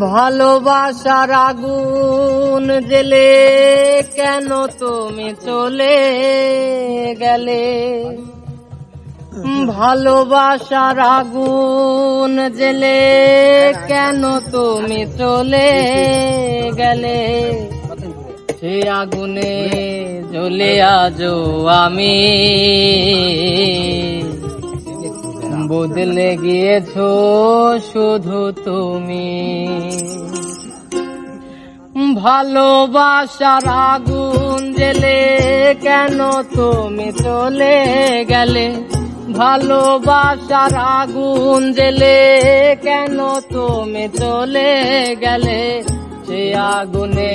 ভালোবাসার আগুন জেলে কেন তুমি চলে গেলে? ভালোবাসার আগুন জেলে কেন তুমি চলে গেলে? সে আগুনে জ্বলে আজও আমি, বদলে গিয়েছো শুধু তুমি। ভালোবাসার আগুন জেলে কেন তুমি চলে গেলে? ভালোবাসার আগুন জেলে কেন তুমি চলে গেলে? সে আগুনে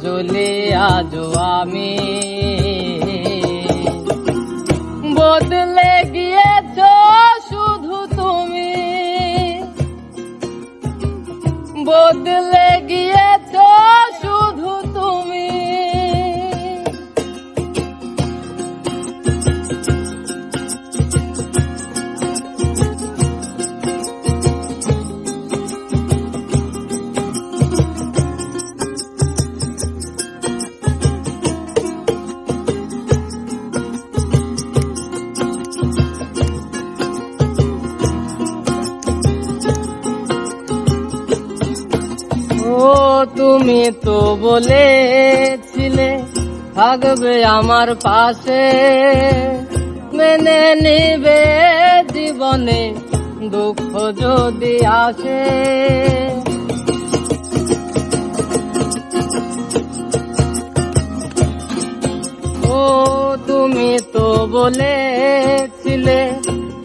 জ্বলে আজও আমি, বদলে গিয়েছো শুধু তুমি, বদলে গিয়েছো শুধু তুমি। ও তুমি তো বলেছিলে থাকবে আমার পাশে, মেনে নিবে জীবনে দুঃখ যদি আসে। ও তুমি তো বলেছিলে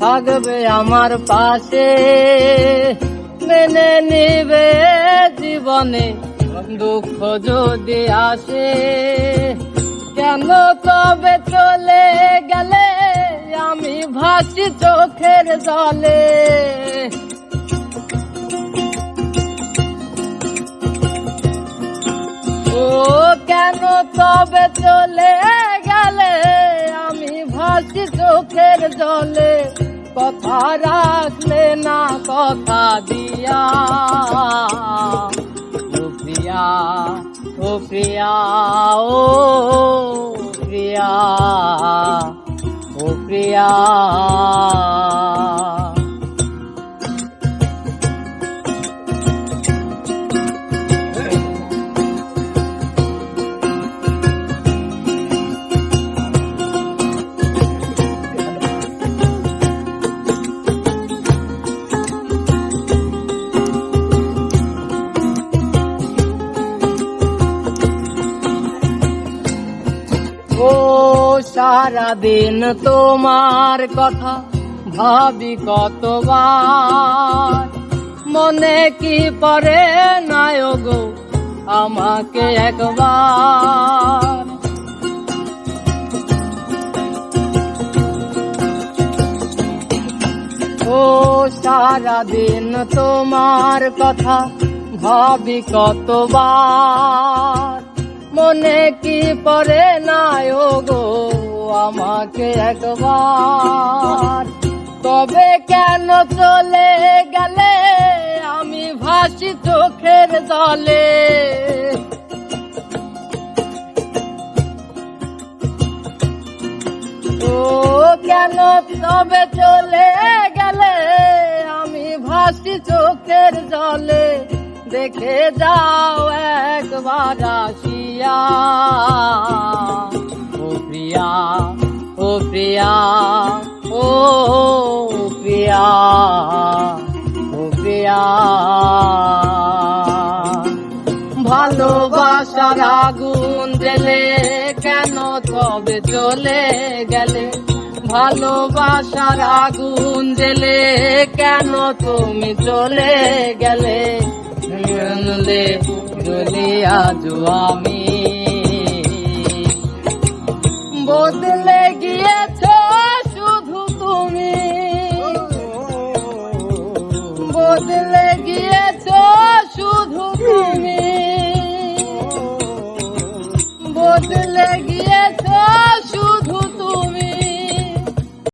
থাকবে আমার পাশে, মেনে নিবে জীবনে দুঃখ যদি আসে। কেন তবে চলে গেলে আমি ভাসি চোখের জলে? ও কেন তবে চলে গেলে আমি ভাসি চোখের জলে? কথা রাখলে না কথা দিয়া, ও প্রিয়া, ও প্রিয়া, ও প্রিয়া, ও প্রিয়া। ও সারাদিন তোমার কথা ভাবি কতবার, মনে কি পড়ে না গো আমাকে একবার? ও সারাদিন তোমার কথা ভাবি কতবার, মনে কি পড়ে না গো আমাকে একবার? তবে কেন চলে গেলে আমি ভাসি চোখের জলে? ও কেন তবে চলে গেলে আমি ভাসি চোখের জলে? দেখে যাও একবার আসিয়া, ও প্রিয়া, ও প্রিয়া, ও প্রিয়া, ও প্রিয়া। ভালোবাসার আগুন জেলে কেন তবে চলে গেলে? ভালোবাসার আগুন জেলে কেন তুমি চলে গেলে? জ্বলে আজও আমি, বদলে গিয়েছো শুধু তুমি, বদলে গিয়ে